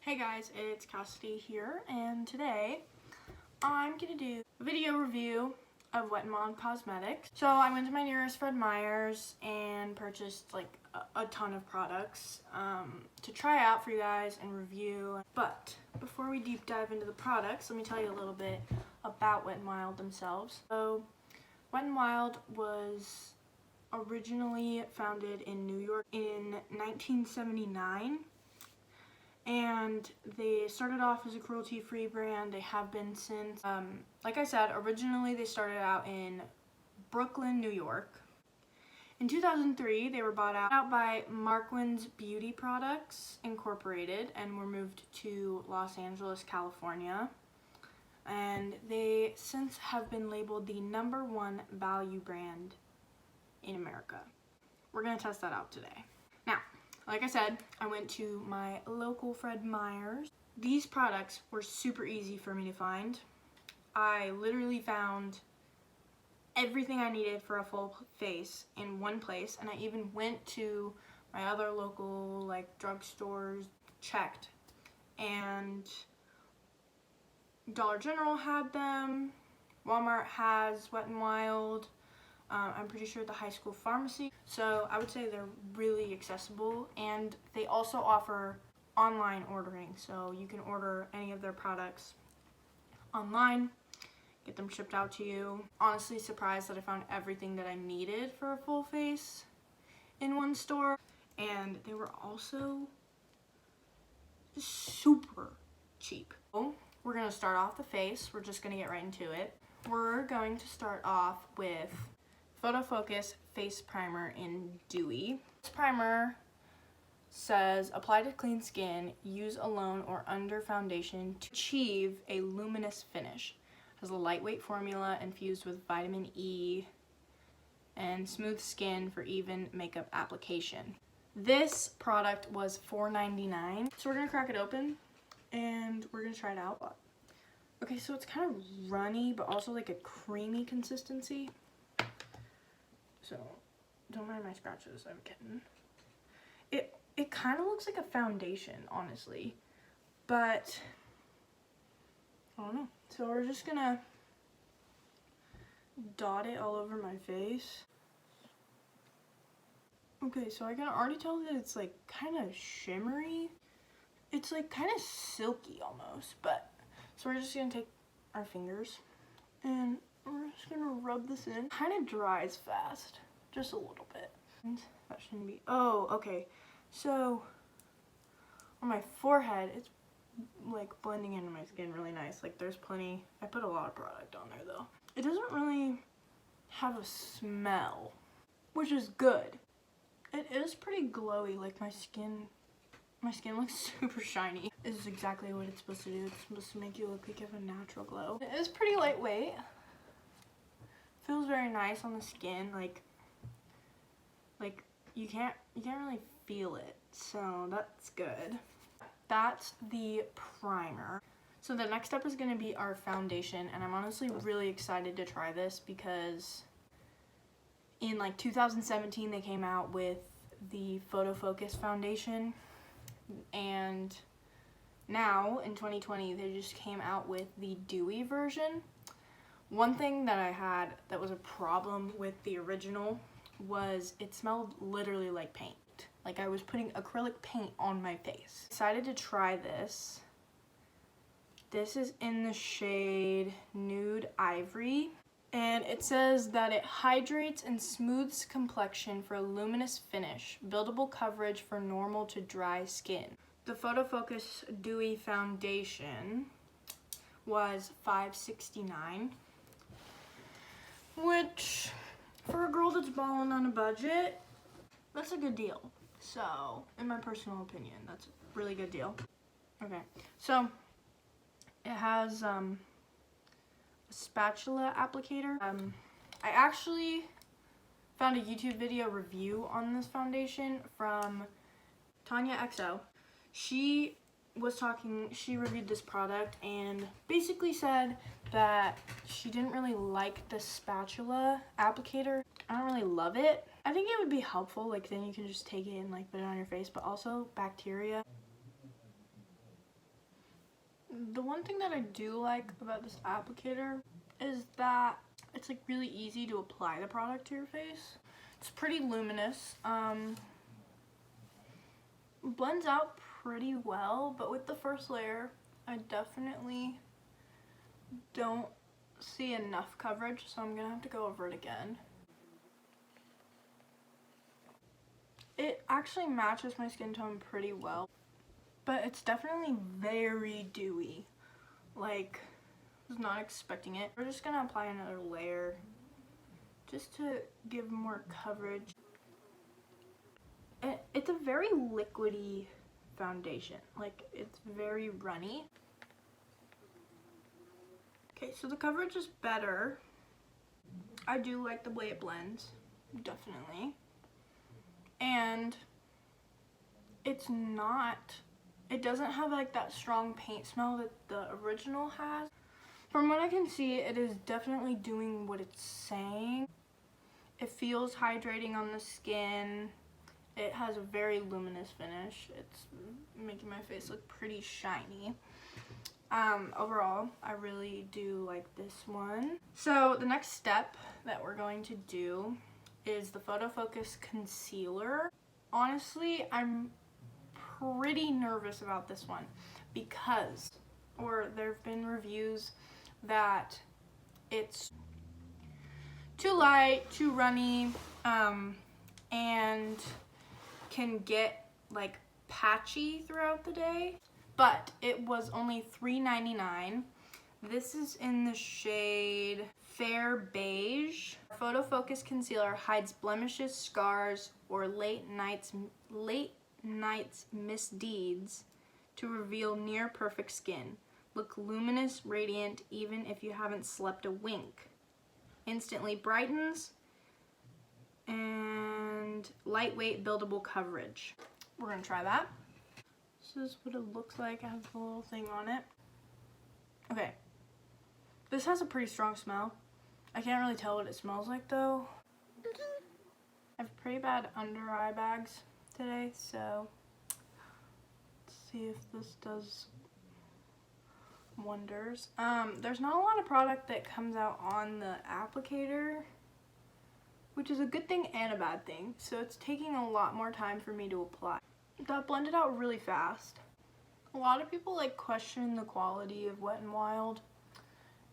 Hey guys, it's Cassidy here, and today I'm gonna do a video review of Wet n Wild Cosmetics. So I went to my nearest Fred Meyer's and purchased like a ton of products to try out for you guys and review. But before we deep dive into the products, let me tell you a little bit about Wet n Wild themselves. So Wet n Wild was originally founded in New York in 1979. And they started off as a cruelty-free brand. They have been since. Like I said, originally they started out in Brooklyn, New York. In 2003, they were bought out by Marquand's Beauty Products Incorporated and were moved to Los Angeles, California. And they since have been labeled the #1 value brand in America. We're gonna test that out today. Now, like I said, I went to my local Fred Meyer's. These products were super easy for me to find. I literally found everything I needed for a full face in one place, and I even went to my other local drugstores, checked, and Dollar General had them, Walmart has Wet n Wild, I'm pretty sure the high school pharmacy. So I would say they're really accessible, and they also offer online ordering. So you can order any of their products online, get them shipped out to you. Honestly surprised that I found everything that I needed for a full face in one store. And they were also super cheap. So we're gonna start off the face. We're just gonna get right into it. We're going to start off with Photo Focus Face Primer in Dewy. This primer says, apply to clean skin, use alone or under foundation to achieve a luminous finish. Has a lightweight formula infused with vitamin E and smooth skin for even makeup application. This product was $4.99. So we're gonna crack it open and we're gonna try it out. Okay, so it's kind of runny, but also like a creamy consistency. So, don't mind my scratches, I'm kidding. It kind of looks like a foundation, honestly. But, I don't know. So we're just gonna dot it all over my face. Okay, so I can already tell that it's like kind of shimmery. It's like kind of silky almost, but. So we're just gonna take our fingers and we're just gonna rub this in. Kind of dries fast, just a little bit. And that shouldn't be, oh, okay. So on my forehead, it's like blending into my skin really nice. Like there's plenty, I put a lot of product on there though. It doesn't really have a smell, which is good. It is pretty glowy, like my skin looks super shiny. This is exactly what it's supposed to do. It's supposed to make you look like you have a natural glow. It is pretty lightweight. Feels very nice on the skin. Like you can't really feel it. So that's good. That's the primer. So the next step is going to be our foundation, and I'm honestly really excited to try this because in 2017 they came out with the Photo Focus foundation. And now in 2020 they just came out with the dewy version. One thing that I had that was a problem with the original was it smelled literally like paint. Like I was putting acrylic paint on my face. Decided to try this. This is in the shade Nude Ivory. And it says that it hydrates and smooths complexion for a luminous finish, buildable coverage for normal to dry skin. The Photo Focus Dewy Foundation was $5.69, which for a girl that's balling on a budget, that's a good deal. So, in my personal opinion, that's a really good deal. Okay, so it has a spatula applicator. I actually found a YouTube video review on this foundation from Tanya XO. She reviewed this product and basically said that she didn't really like the spatula applicator. I don't really love it. I think it would be helpful, like then you can just take it and put it on your face, but also bacteria The one thing that I do like about this applicator is that it's like really easy to apply the product to your face. It's pretty luminous. Blends out pretty well, but with the first layer, I definitely don't see enough coverage, so I'm gonna have to go over it again. It actually matches my skin tone pretty well, but it's definitely very dewy. Like, I was not expecting it. We're just gonna apply another layer just to give more coverage. It's a very liquidy foundation. Like, it's very runny. Okay, so the coverage is better. I do like the way it blends, definitely. And it doesn't have like that strong paint smell that the original has. From what I can see, it is definitely doing what it's saying. It feels hydrating on the skin. It has a very luminous finish. It's making my face look pretty shiny. Overall, I really do like this one. So the next step that we're going to do is the Photo Focus Concealer. Honestly, I'm pretty nervous about this one because, there have been reviews that it's too light, too runny, and can get like patchy throughout the day. But it was only $3.99. This is in the shade Fair Beige. Photo Focus Concealer hides blemishes, scars, or late nights misdeeds to reveal near perfect skin. Look luminous, radiant, even if you haven't slept a wink. Instantly brightens, and lightweight buildable coverage. We're gonna try that. This is what it looks like. It has a little thing on it. Okay. This has a pretty strong smell. I can't really tell what it smells like though. I have pretty bad under eye bags today, so let's see if this does wonders. There's not a lot of product that comes out on the applicator, which is a good thing and a bad thing. So it's taking a lot more time for me to apply. That blended out really fast. A lot of people like question the quality of Wet n Wild,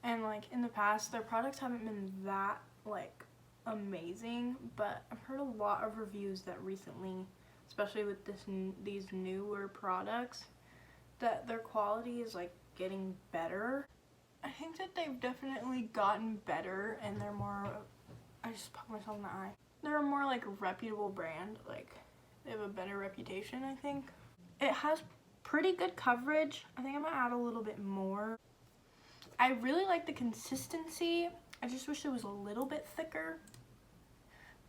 and like in the past their products haven't been that like amazing, but I've heard a lot of reviews that recently, especially with these newer products, that their quality is like getting better. I think that they've definitely gotten better, and they're more, I just poked myself in the eye. They're a more like reputable brand, like they have a better reputation, I think. It has pretty good coverage. I think I'm gonna add a little bit more. I really like the consistency. I just wish it was a little bit thicker,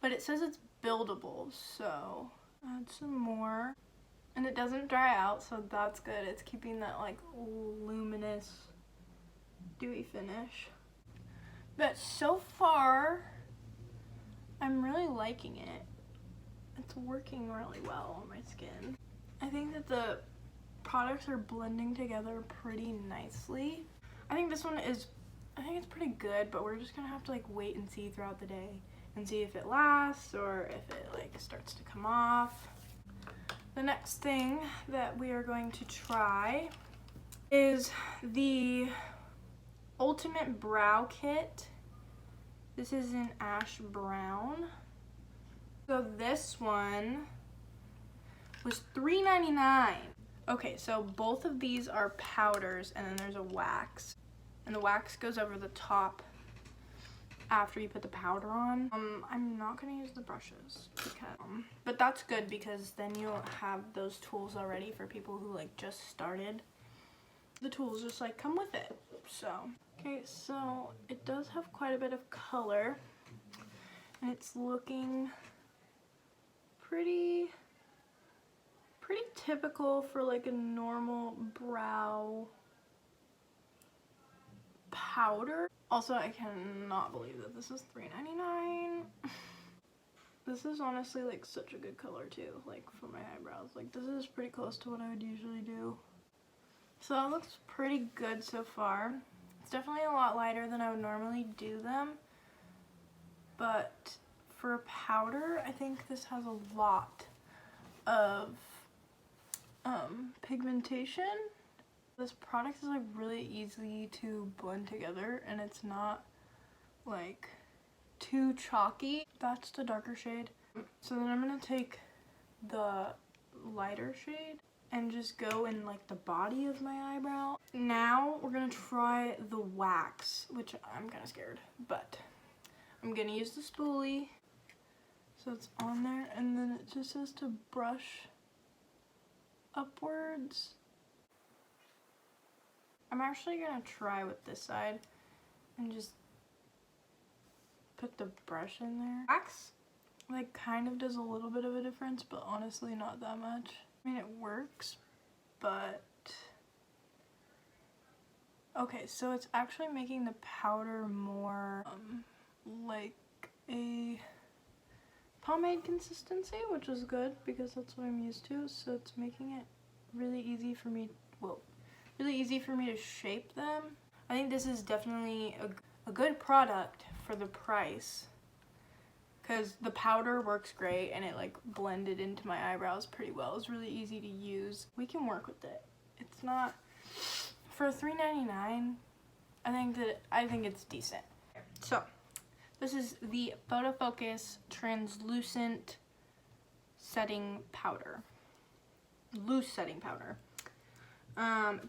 but it says it's buildable, so add some more. And it doesn't dry out, so that's good. It's keeping that like luminous, dewy finish. But so far, I'm really liking it. It's working really well on my skin. I think that the products are blending together pretty nicely. I think this one is, I think it's pretty good, but we're just gonna have to like wait and see throughout the day and see if it lasts or if it like starts to come off. The next thing that we are going to try is the Ultimate Brow Kit. This is in Ash Brown. So this one was $3.99. Okay, so both of these are powders, and then there's a wax. And the wax goes over the top after you put the powder on. I'm not gonna use the brushes, but that's good because then you'll have those tools already for people who like just started. The tools just like come with it. So, okay, so it does have quite a bit of color, and it's looking pretty typical for like a normal brow powder. Also, I cannot believe that this is $3.99. This is honestly like such a good color too, like for my eyebrows. Like this is pretty close to what I would usually do. So that looks pretty good so far. It's definitely a lot lighter than I would normally do them, but for powder, I think this has a lot of pigmentation. This product is like really easy to blend together, and it's not like too chalky. That's the darker shade. So then I'm gonna take the lighter shade and just go in like the body of my eyebrow. Now we're gonna try the wax, which I'm kind of scared, but I'm gonna use the spoolie. So it's on there, and then it just says to brush upwards. I'm actually gonna try with this side and just put the brush in there. Wax like kind of does a little bit of a difference, but honestly not that much. I mean, it works, but okay, so it's actually making the powder more like a pomade consistency, which is good because that's what I'm used to. So it's making it really easy for me, really easy for me to shape them. I think this is definitely a good product for the price, because the powder works great and it like blended into my eyebrows pretty well. It's really easy to use. We can work with it. It's not, for $3.99, I think it's decent. So this is the Photo Focus Translucent Setting Powder. Loose setting powder.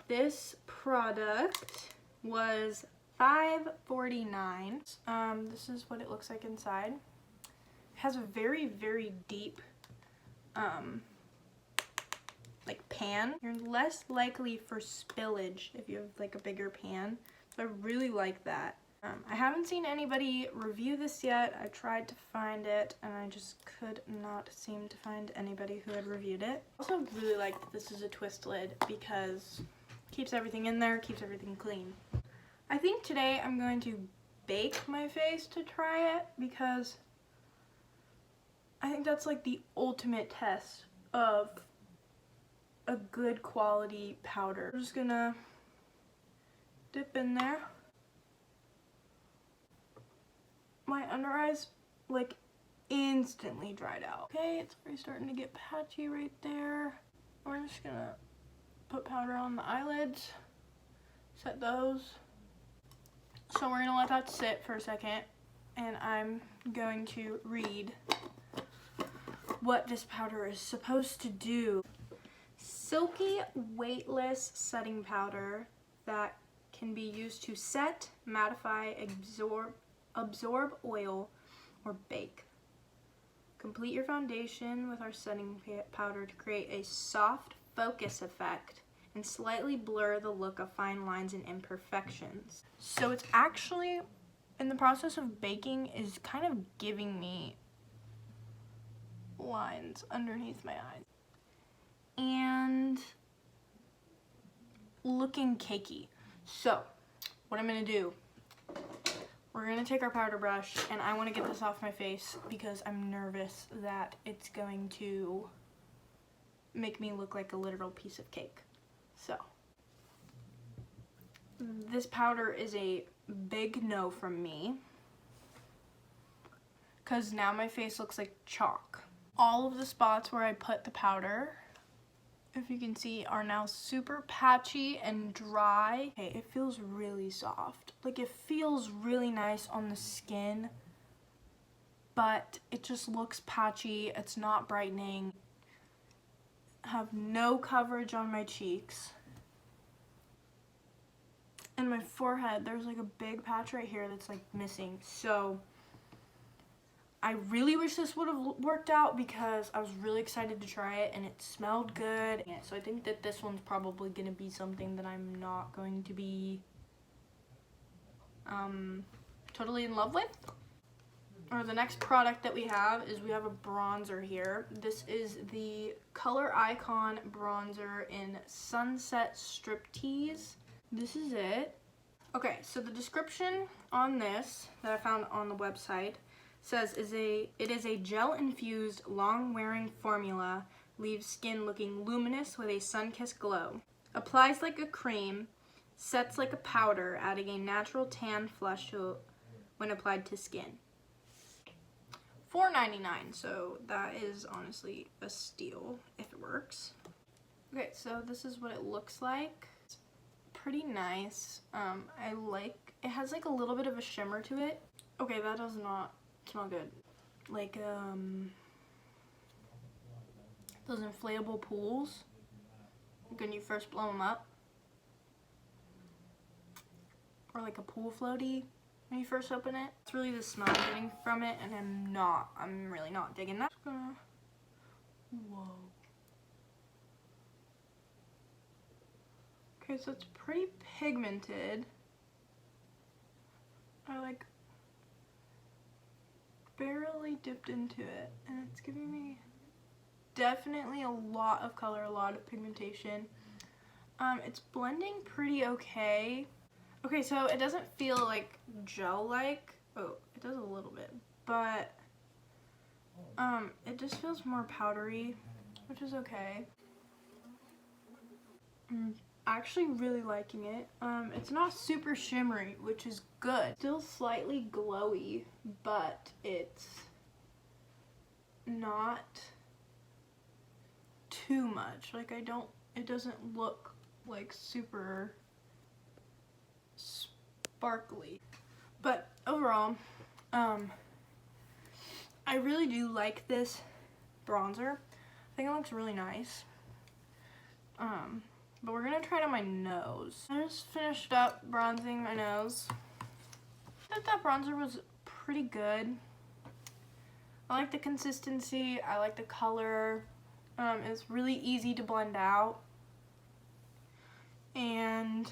This product was $5.49. This is what it looks like inside. It has a very, very deep like pan. You're less likely for spillage if you have like a bigger pan. So I really like that. I haven't seen anybody review this yet. I tried to find it and I just could not seem to find anybody who had reviewed it. I also really like that this is a twist lid because it keeps everything in there, keeps everything clean. I think today I'm going to bake my face to try it because I think that's like the ultimate test of a good quality powder. I'm just gonna dip in there. My under eyes like instantly dried out. Okay, it's already starting to get patchy right there. We're just gonna put powder on the eyelids, set those. So we're gonna let that sit for a second, and I'm going to read what this powder is supposed to do. Silky, weightless setting powder that can be used to set, mattify, absorb oil, or bake. Complete your foundation with our setting powder to create a soft focus effect and slightly blur the look of fine lines and imperfections. So it's actually, in the process of baking, is kind of giving me lines underneath my eyes and looking cakey. So what I'm gonna do, we're gonna take our powder brush, and I wanna get this off my face because I'm nervous that it's going to make me look like a literal piece of cake. So this powder is a big no from me because now my face looks like chalk. All of the spots where I put the powder, if you can see, are now super patchy and dry. Okay, it feels really soft. Like, it feels really nice on the skin, but it just looks patchy. It's not brightening. I have no coverage on my cheeks. And my forehead, there's like a big patch right here that's like missing. So I really wish this would have worked out because I was really excited to try it and it smelled good. Yeah, so I think that this one's probably going to be something that I'm not going to be totally in love with. Or the next product that we have a bronzer here. This is the Color Icon bronzer in Sunset Striptease. This is it. Okay, so the description on this that I found on the website says it is a gel-infused, long-wearing formula, leaves skin looking luminous with a sun-kissed glow. Applies like a cream, sets like a powder, adding a natural tan flush to when applied to skin. $4.99, so that is honestly a steal if it works. Okay, so this is what it looks like. It's pretty nice. I like, it has like a little bit of a shimmer to it. Okay, that does not smell good. Like, those inflatable pools, when you first blow them up. Or like a pool floaty when you first open it. It's really the smell I'm getting from it, and I'm really not digging that. Whoa. Okay, so it's pretty pigmented. I like barely dipped into it, and it's giving me definitely a lot of color, a lot of pigmentation. It's blending pretty okay. Okay, so it doesn't feel like gel-like. Oh, it does a little bit, but it just feels more powdery, which is okay. I'm actually really liking it. It's not super shimmery, which is good. Still slightly glowy, but it's not too much. Like, it doesn't look like super sparkly. But overall, I really do like this bronzer. I think it looks really nice. But we're gonna try it on my nose. I just finished up bronzing my nose. I thought that bronzer was pretty good. I like the consistency, I like the color. It's really easy to blend out. And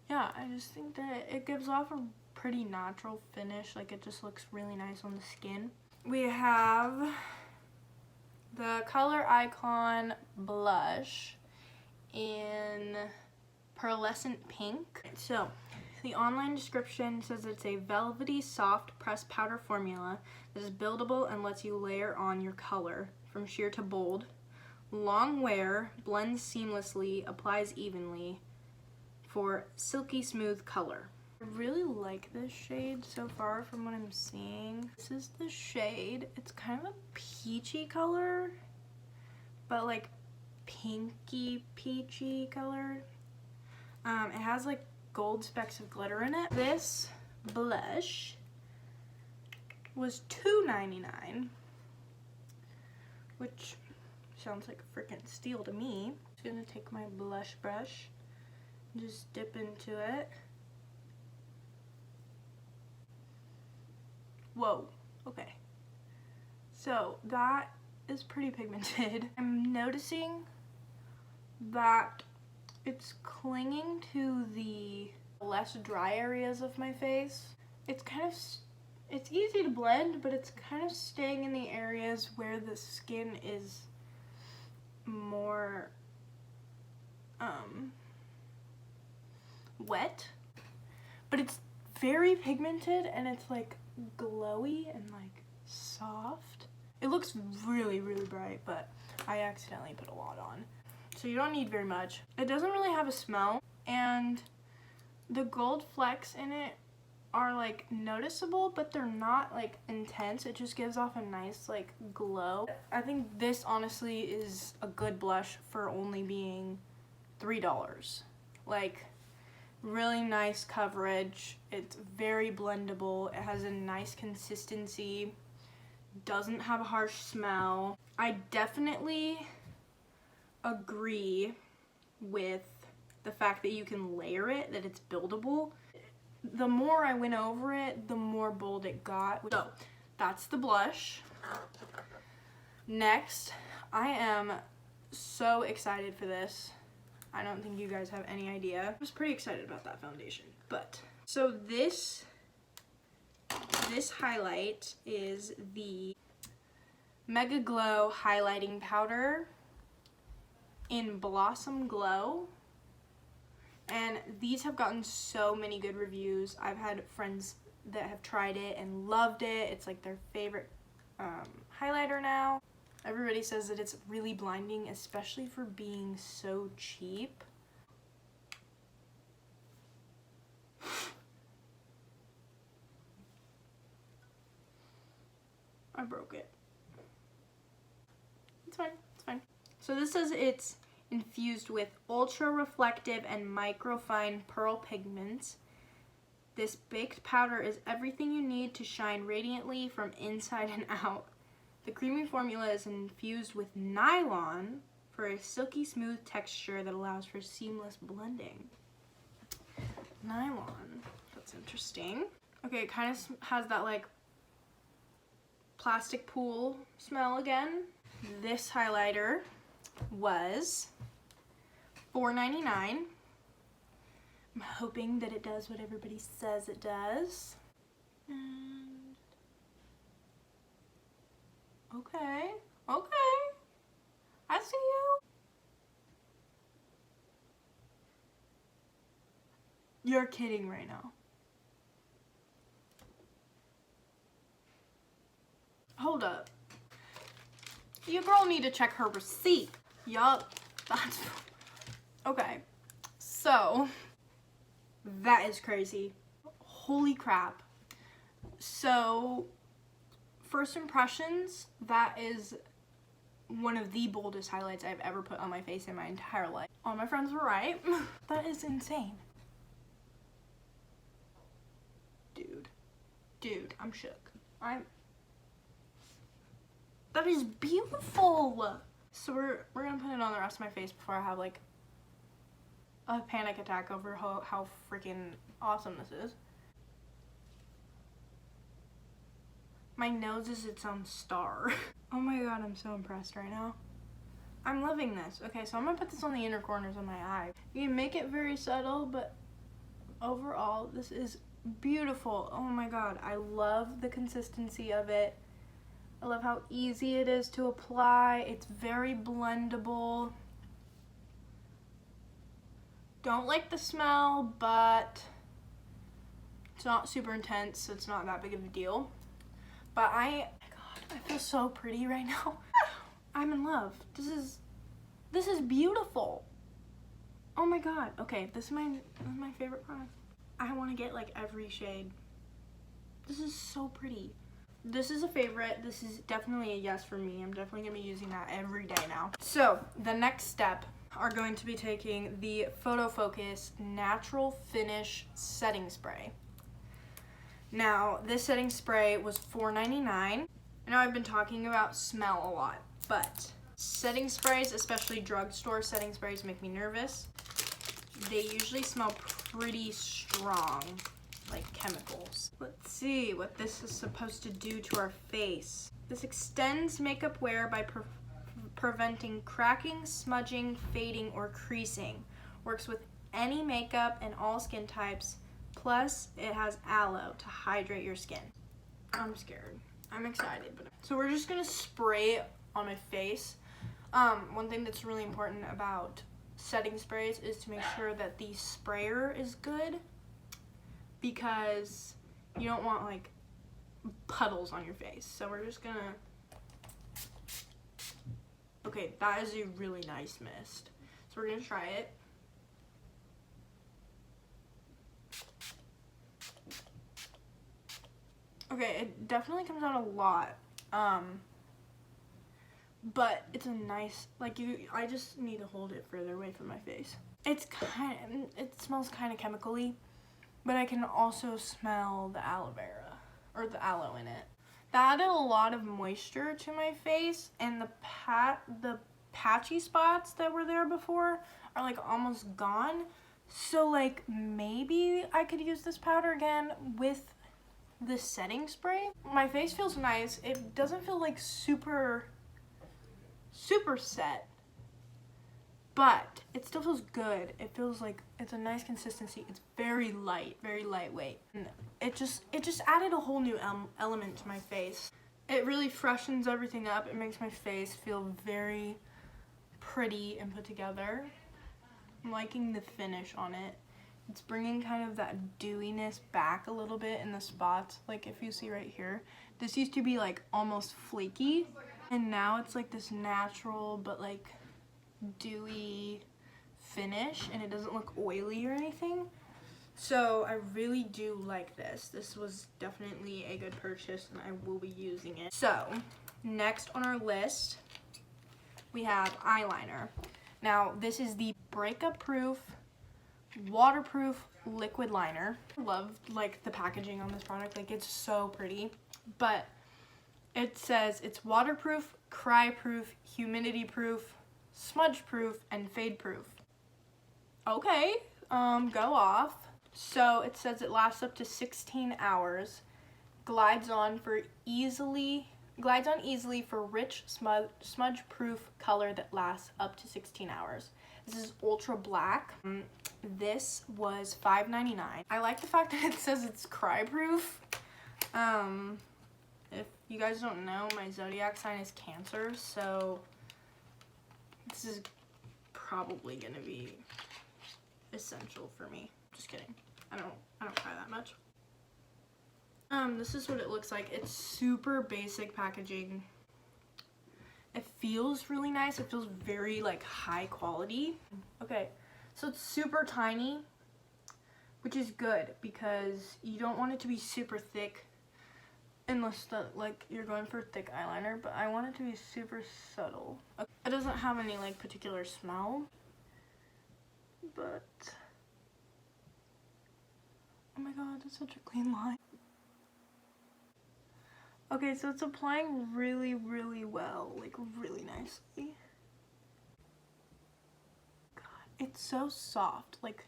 yeah, I just think that it gives off a pretty natural finish. Like, it just looks really nice on the skin. We have the Color Icon blush in pearlescent pink. So the online description says it's a velvety soft pressed powder formula that is buildable and lets you layer on your color from sheer to bold. Long wear, blends seamlessly, applies evenly for silky smooth color. I really like this shade so far from what I'm seeing. This is the shade. It's kind of a peachy color, but like pinky peachy color. It has like gold specks of glitter in it. This blush was $2.99, which sounds like a freaking steal to me. I'm just gonna take my blush brush and just dip into it. Whoa, okay. So that is pretty pigmented. I'm noticing that it's clinging to the less dry areas of my face. It's easy to blend, but it's kind of staying in the areas where the skin is more wet. But it's very pigmented, and it's like glowy and like soft. It looks really, really bright, but I accidentally put a lot on. So you don't need very much. It doesn't really have a smell, and the gold flecks in it are like noticeable, but they're not like intense. It just gives off a nice like glow. I think this honestly is a good blush for only being $3. Like, really nice coverage. It's very blendable. It has a nice consistency. Doesn't have a harsh smell. I definitely agree with the fact that you can layer it, that it's buildable. The more I went over it, the more bold it got. So that's the blush. Next, I am so excited for this. I don't think you guys have any idea. I was pretty excited about that foundation. But so this highlight is the Mega Glow highlighting powder in Blossom Glow. And these have gotten so many good reviews. I've had friends that have tried it and loved it. It's like their favorite highlighter now. Everybody says that it's really blinding, especially for being so cheap. I broke it. It's fine, it's fine. So this says it's infused with ultra reflective and microfine pearl pigments. This baked powder is everything you need to shine radiantly from inside and out. The creamy formula is infused with nylon for a silky smooth texture that allows for seamless blending. Nylon, that's interesting. Okay, it kind of has that like plastic pool smell again. This highlighter was $4.99. I'm hoping that it does what everybody says it does. And okay, I see you. You're kidding right now. Hold up. Your girl need to check her receipt. Yup, that's okay. So that is crazy. Holy crap. So first impressions, that is one of the boldest highlights I've ever put on my face in my entire life. All my friends were right. That is insane. Dude, I'm shook. That is beautiful. So we're gonna put it on the rest of my face before I have like a panic attack over how freaking awesome this is. My nose is its own star. Oh my god, I'm so impressed right now. I'm loving this. Okay, so I'm gonna put this on the inner corners of my eye. You can make it very subtle, but overall, this is beautiful. Oh my god, I love the consistency of it. I love how easy it is to apply. It's very blendable. Don't like the smell, but it's not super intense, so it's not that big of a deal. But oh my god, I feel so pretty right now. I'm in love. This is beautiful. Oh my god. Okay, this is my favorite product. I want to get like every shade. This is so pretty. This is a favorite. This is definitely a yes for me. I'm definitely gonna be using that every day now. So the next step are going to be taking the Photo Focus Natural Finish Setting Spray. Now, this setting spray was $4.99. I know I've been talking about smell a lot, but setting sprays, especially drugstore setting sprays, make me nervous. They usually smell pretty strong, like chemicals. Let's see what this is supposed to do to our face. This extends makeup wear by preventing cracking, smudging, fading, or creasing. Works with any makeup and all skin types. Plus, it has aloe to hydrate your skin. I'm scared. I'm excited. So we're just gonna spray it on my face. One thing that's really important about setting sprays is to make sure that the sprayer is good, because you don't want like puddles on your face. So we're just gonna, okay, that is a really nice mist. So we're gonna try it. Okay, it definitely comes out a lot, but it's a nice, like I just need to hold it further away from my face. It smells kind of chemically, but I can also smell the aloe vera, or the aloe in it. That added a lot of moisture to my face, and the patchy spots that were there before are like almost gone. So like maybe I could use this powder again with the setting spray. My face feels nice. It doesn't feel like super set, but it still feels good. It feels like it's a nice consistency. It's very light, very lightweight. And it just added a whole new element to my face. It really freshens everything up. It makes my face feel very pretty and put together. I'm liking the finish on it. It's bringing kind of that dewiness back a little bit in the spots. Like if you see right here, this used to be like almost flaky, And now it's like this natural but like dewy finish, and it doesn't look oily or anything. So I really do like this. This was definitely a good purchase and I will be using it. So next on our list, we have eyeliner. Now this is the breakup proof, waterproof liquid liner. I love like the packaging on this product, like it's so pretty. But it says it's waterproof, cry proof, humidity proof, smudge proof, and fade proof. Okay, go off. So it says it lasts up to 16 hours, glides on easily for rich smudge-proof color that lasts up to 16 hours. This is ultra black. This was $5.99. I like the fact that it says it's cry-proof. If you guys don't know, my zodiac sign is Cancer, so this is probably gonna be essential for me. Just kidding. I don't cry that much. This is what it looks like. It's super basic packaging. It feels really nice. It feels very like high quality. Okay, so it's super tiny, which is good because you don't want it to be super thick unless like you're going for thick eyeliner, but I want it to be super subtle. Okay. It doesn't have any like particular smell, but oh my god, that's such a clean line. Okay, so it's applying really, really well, like really nicely. God, it's so soft. Like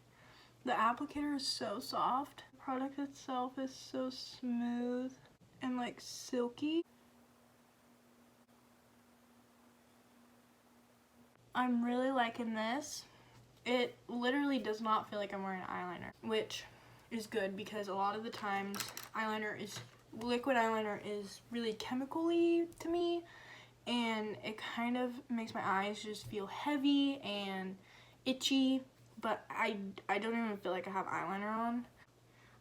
the applicator is so soft. The product itself is so smooth and like silky. I'm really liking this. It literally does not feel like I'm wearing eyeliner, which is good because a lot of the times liquid eyeliner is really chemically to me, and it kind of makes my eyes just feel heavy and itchy, but I don't even feel like I have eyeliner on.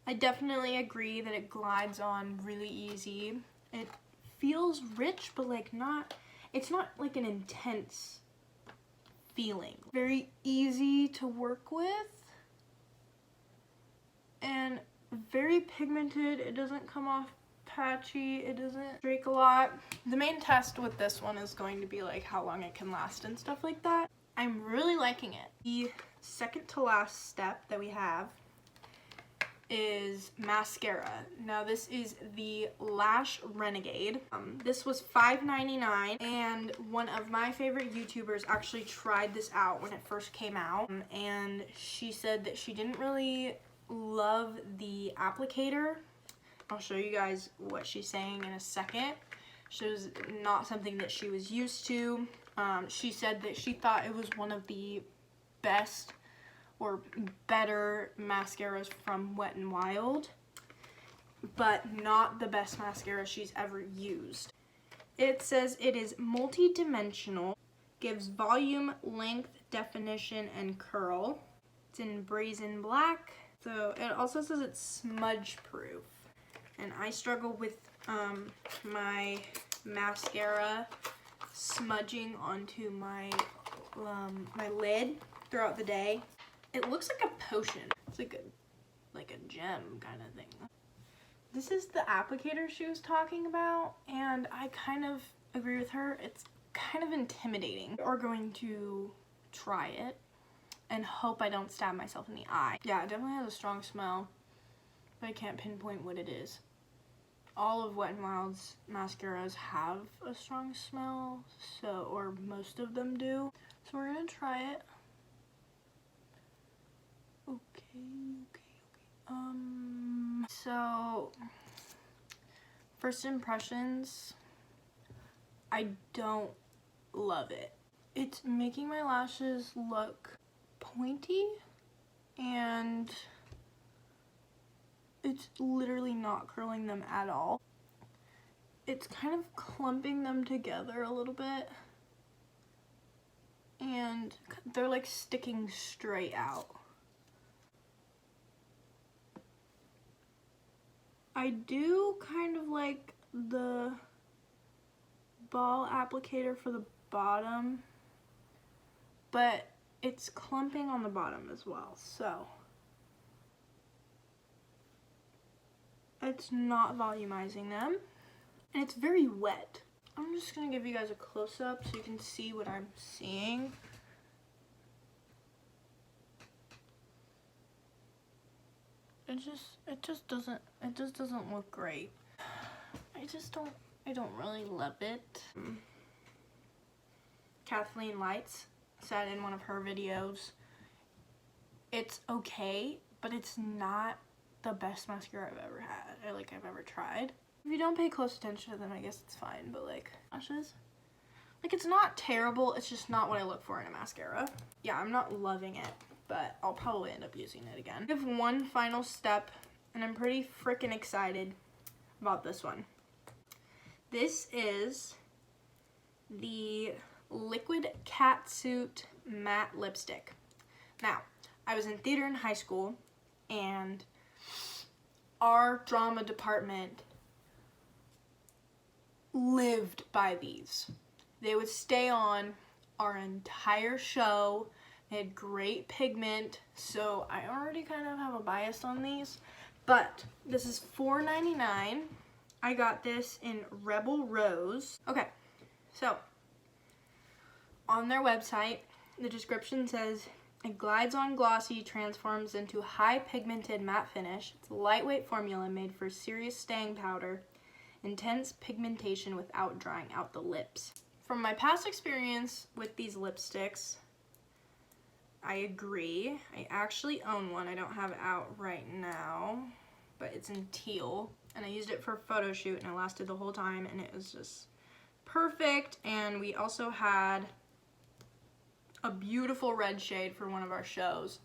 I definitely agree that it glides on really easy. It feels rich, but like it's not like an intense feeling. Very easy to work with and very pigmented. It doesn't come off patchy. It doesn't streak a lot. The main test with this one is going to be like how long it can last and stuff like that. I'm really liking it. The second to last step that we have is mascara. Now this is the Lash Renegade. This was $5.99, and one of my favorite YouTubers actually tried this out when it first came out, and she said that she didn't really love the applicator. I'll show you guys what she's saying in a second. She was not something that she was used to. She said that she thought it was one of the best or better mascaras from Wet n Wild, but not the best mascara she's ever used. It says it is multi-dimensional, gives volume, length, definition, and curl. It's in brazen black. So it also says it's smudge proof, and I struggle with my mascara smudging onto my my lid throughout the day. It looks like a potion. It's like a gem kind of thing. This is the applicator she was talking about, and I kind of agree with her. It's kind of intimidating. We're going to try it and hope I don't stab myself in the eye. Yeah, it definitely has a strong smell, but I can't pinpoint what it is. All of Wet n Wild's mascaras have a strong smell, so, or most of them do. So we're gonna try it. Okay. So first impressions, I don't love it. It's making my lashes look pointy, and it's literally not curling them at all. It's kind of clumping them together a little bit, and they're like sticking straight out. I do kind of like the ball applicator for the bottom, but it's clumping on the bottom as well, so it's not volumizing them, and it's very wet. I'm just gonna give you guys a close-up so you can see what I'm seeing. It just doesn't look great. I don't really love it. Kathleen Lights said in one of her videos, it's okay, but it's not the best mascara I've ever had, or like I've ever tried. If you don't pay close attention to them, I guess it's fine, but like lashes, like it's not terrible, it's just not what I look for in a mascara. Yeah, I'm not loving it, but I'll probably end up using it again. I have one final step, and I'm pretty freaking excited about this one. This is the Liquid Catsuit Matte Lipstick. Now, I was in theater in high school, and our drama department lived by these. They would stay on our entire show. They had great pigment, so I already kind of have a bias on these, but this is $4.99. I got this in Rebel Rose. Okay, so on their website, the description says, it glides on glossy, transforms into high pigmented matte finish. It's a lightweight formula made for serious staying powder, intense pigmentation without drying out the lips. From my past experience with these lipsticks, I agree. I actually own one. I don't have it out right now, but it's in teal, and I used it for a photo shoot, and it lasted the whole time, and it was just perfect. And we also had a beautiful red shade for one of our shows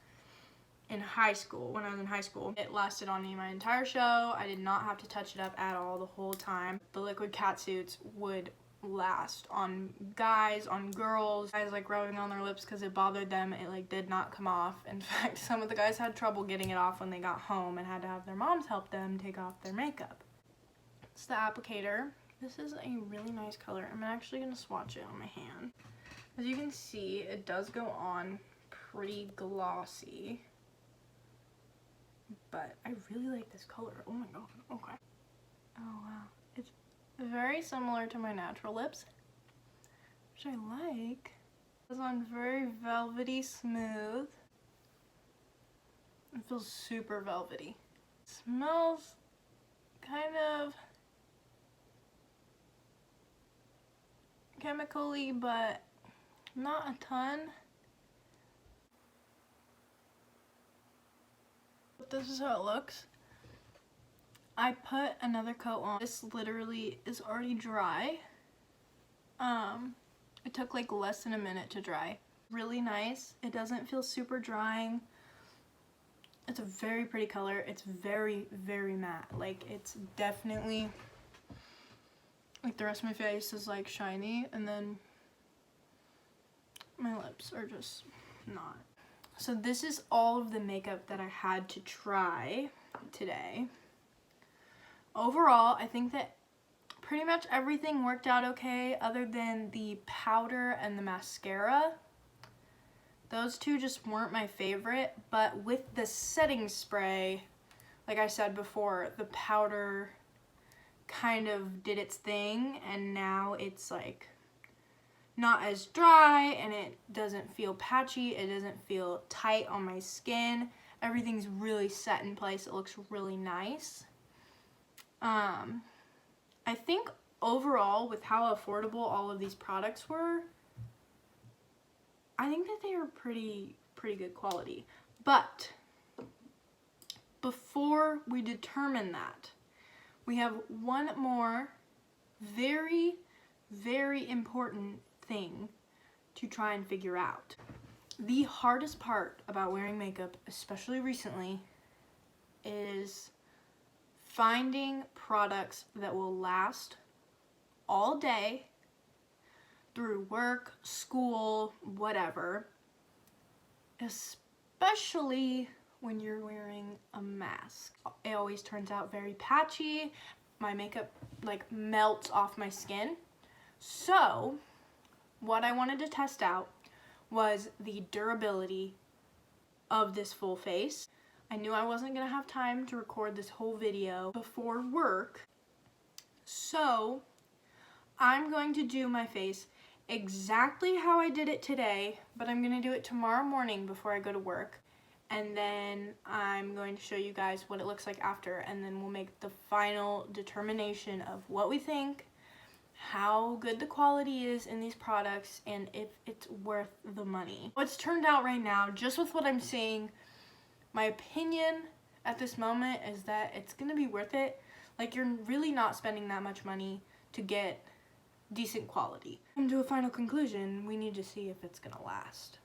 in high school, when I was in high school. It lasted on me my entire show. I did not have to touch it up at all the whole time. The liquid catsuits would last on guys, on girls. Guys like rubbing on their lips because it bothered them. It like did not come off. In fact, some of the guys had trouble getting it off when they got home and had to have their moms help them take off their makeup. It's the applicator. This is a really nice color. I'm actually going to swatch it on my hand. As you can see, it does go on pretty glossy, but I really like this color. Oh my god. Okay. Oh wow. It's very similar to my natural lips, which I like. It goes on very velvety smooth. It feels super velvety. It smells kind of chemical-y, but not a ton. But this is how it looks. I put another coat on. This literally is already dry. It took like less than a minute to dry. Really nice. It doesn't feel super drying. It's a very pretty color. It's very, very matte. Like, it's definitely, like, the rest of my face is like shiny, and then my lips are just not. So this is all of the makeup that I had to try today. Overall, I think that pretty much everything worked out okay, other than the powder and the mascara. Those two just weren't my favorite, but with the setting spray, like I said before, the powder kind of did its thing, and now it's like not as dry, and it doesn't feel patchy, it doesn't feel tight on my skin. Everything's really set in place. It looks really nice. I think overall, with how affordable all of these products were, I think that they are pretty good quality. But before we determine that, we have one more very, very important thing to try and figure out. The hardest part about wearing makeup, especially recently, is finding products that will last all day through work, school, whatever, especially when you're wearing a mask. It always turns out very patchy. My makeup like melts off my skin. So, what I wanted to test out was the durability of this full face. I knew I wasn't gonna have time to record this whole video before work, so I'm going to do my face exactly how I did it today, but I'm gonna do it tomorrow morning before I go to work. And then I'm going to show you guys what it looks like after, and then we'll make the final determination of what we think, how good the quality is in these products, and if it's worth the money. What's turned out right now, just with what I'm seeing, my opinion at this moment is that it's gonna be worth it. Like, you're really not spending that much money to get decent quality. And to a final conclusion, we need to see if it's gonna last.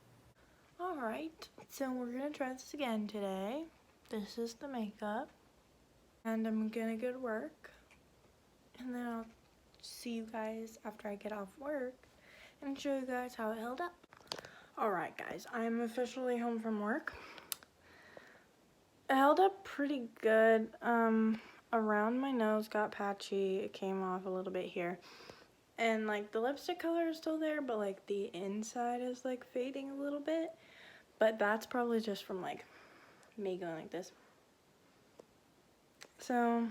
Alright, so we're gonna try this again today. This is the makeup. And I'm gonna go to work. And then I'll see you guys after I get off work and show you guys how it held up. Alright guys, I'm officially home from work. It held up pretty good. Around my nose got patchy. It came off a little bit here. And like the lipstick color is still there, but like the inside is like fading a little bit. But that's probably just from like me going like this. So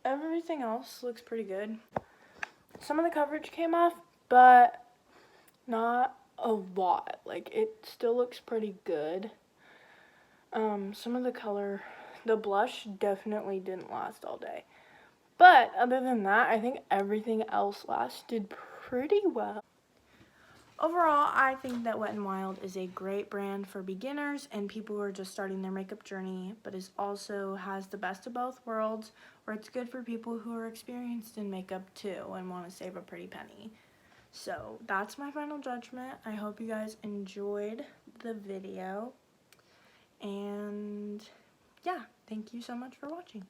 everything else looks pretty good. Some of the coverage came off, but not a lot. Like, it still looks pretty good. Some of the color, the blush definitely didn't last all day. But other than that, I think everything else lasted pretty well. Overall, I think that Wet n Wild is a great brand for beginners and people who are just starting their makeup journey, but it also has the best of both worlds, where it's good for people who are experienced in makeup too and want to save a pretty penny. So that's my final judgment. I hope you guys enjoyed the video, and yeah, thank you so much for watching.